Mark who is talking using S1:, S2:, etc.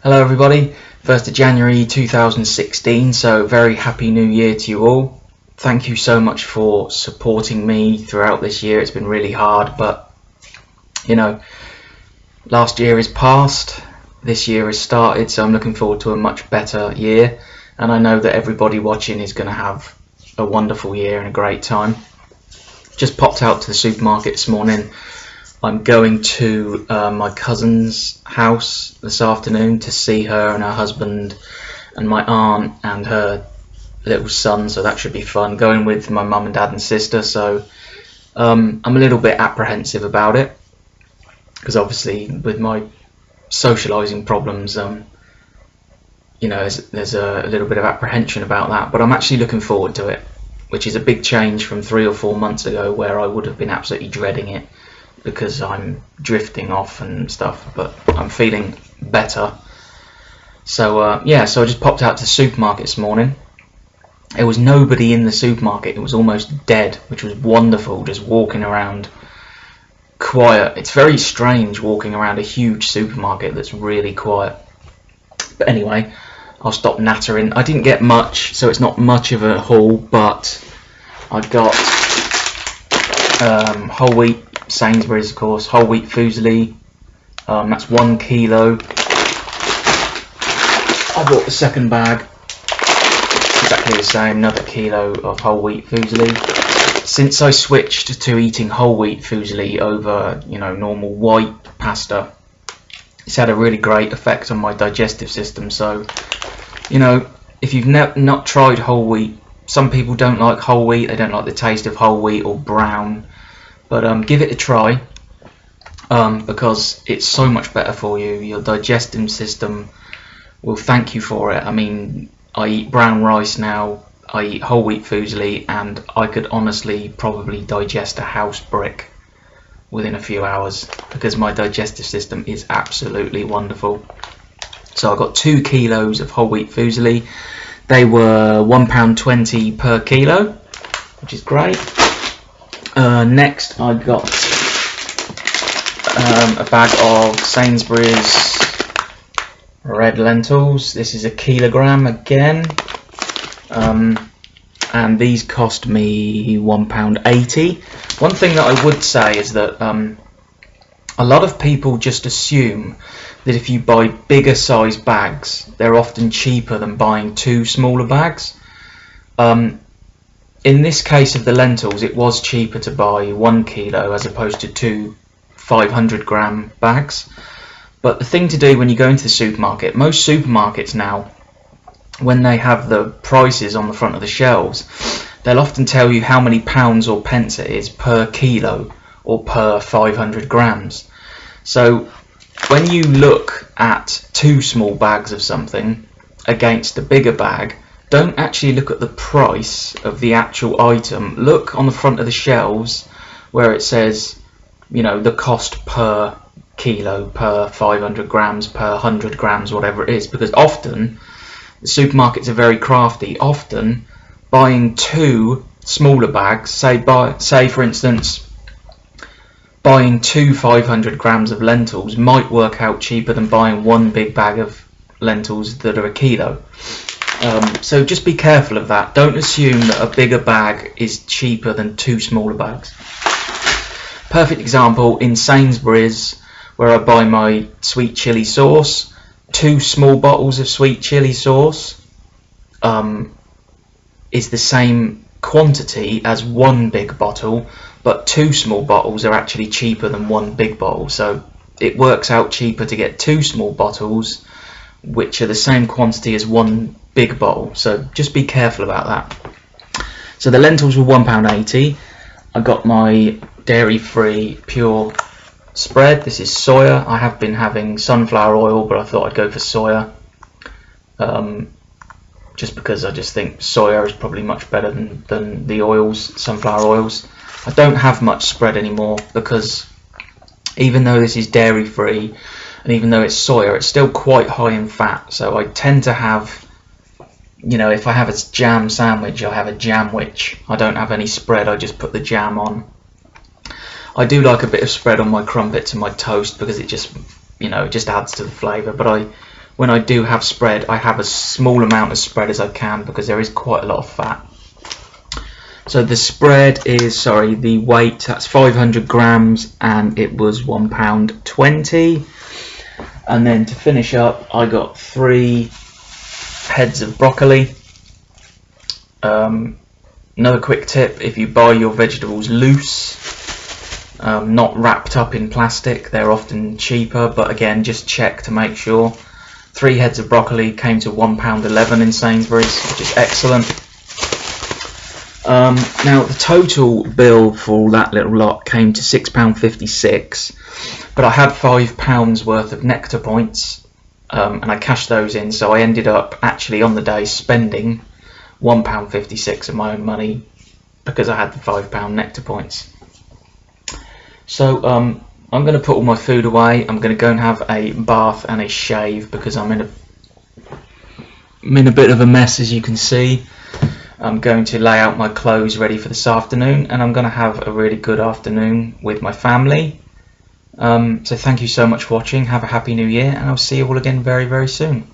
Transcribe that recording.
S1: Hello everybody, 1st of January 2016, so very happy new year to you all. Thank you so much for supporting me throughout this year. It's been really hard, but you know, last year is past, this year has started, so I'm looking forward to a much better year, and I know that everybody watching is going to have a wonderful year and a great time. Just popped out to the supermarket this morning. I'm going to my cousin's house this afternoon to see her and her husband and my aunt and her little son, so that should be fun. Going with my mum and dad and sister, so I'm a little bit apprehensive about it because obviously with my socialising problems, you know, there's a little bit of apprehension about that, but I'm actually looking forward to it, which is a big change from 3 or 4 months ago where I would have been absolutely dreading it because I'm drifting off and stuff, but I'm feeling better. So yeah, so I just popped out to the supermarket this morning. There was nobody in the supermarket. It was almost dead, which was wonderful, just walking around quiet. It's very strange walking around a huge supermarket that's really quiet. But anyway, I'll stop nattering. I didn't get much, so it's not much of a haul, but I got whole wheat, Sainsbury's of course, whole wheat fusilli, that's 1 kilo. I bought the second bag, exactly the same, another kilo of whole wheat fusilli. Since I switched to eating whole wheat fusilli over, you know, normal white pasta, it's had a really great effect on my digestive system. So, you know, if you've not tried whole wheat, some people don't like whole wheat, they don't like the taste of whole wheat or brown. But give it a try because it's so much better for you. Your digestive system will thank you for it. I mean, I eat brown rice now, I eat whole wheat fusilli, and I could honestly probably digest a house brick within a few hours because my digestive system is absolutely wonderful. So I got 2 kilos of whole wheat fusilli. They were £1.20 per kilo, which is great. Next I got a bag of Sainsbury's red lentils. This is a kilogram again, and these cost me £1.80. One thing that I would say is that a lot of people just assume that if you buy bigger size bags, they're often cheaper than buying 2 smaller bags. In this case of the lentils, it was cheaper to buy 1 kilo as opposed to 2 500-gram bags. But the thing to do when you go into the supermarket, most supermarkets now, when they have the prices on the front of the shelves, they'll often tell you how many pounds or pence it is per kilo or per 500 grams. So when you look at 2 small bags of something against a bigger bag, don't actually look at the price of the actual item. Look on the front of the shelves where it says, you know, the cost per kilo, per 500 grams, per 100 grams, whatever it is, because often the supermarkets are very crafty. Often buying 2 smaller bags, say for instance buying 2 500 grams of lentils might work out cheaper than buying 1 big bag of lentils that are a kilo. So just be careful of that. Don't assume that a bigger bag is cheaper than 2 smaller bags. Perfect example, in Sainsbury's, where I buy my sweet chilli sauce, 2 small bottles of sweet chilli sauce is the same quantity as 1 big bottle, but 2 small bottles are actually cheaper than 1 big bottle. So it works out cheaper to get 2 small bottles which are the same quantity as 1 big bottle, so just be careful about that. So the lentils were £1.80. I got my dairy-free pure spread. This is soya. I have been having sunflower oil, but I thought I'd go for soya, just because I just think soya is probably much better than the oils, sunflower oils. I don't have much spread anymore because even though this is dairy-free and even though it's soya, it's still quite high in fat. So I tend to have, you know, if I have a jam sandwich, I have a jamwich. I don't have any spread, I just put the jam on. I do like a bit of spread on my crumpets and my toast because it just, you know, it just adds to the flavour. But when I do have spread, I have a small amount of spread as I can, because there is quite a lot of fat. So the spread is, the weight, that's 500 grams, and it was £1.20. And then to finish up, I got 3 heads of broccoli. Another quick tip: if you buy your vegetables loose, not wrapped up in plastic, they're often cheaper, but again, just check to make sure. 3 heads of broccoli came to £1.11 in Sainsbury's, which is excellent. Now the total bill for all that little lot came to £6.56, but I had £5 worth of nectar points, and I cashed those in, so I ended up actually on the day spending £1.56 of my own money, because I had the £5 nectar points. So I'm going to put all my food away. I'm going to go and have a bath and a shave, because I'm in a bit of a mess, as you can see. I'm going to lay out my clothes ready for this afternoon, and I'm going to have a really good afternoon with my family. So thank you so much for watching. Have a happy new year, and I'll see you all again very, very soon.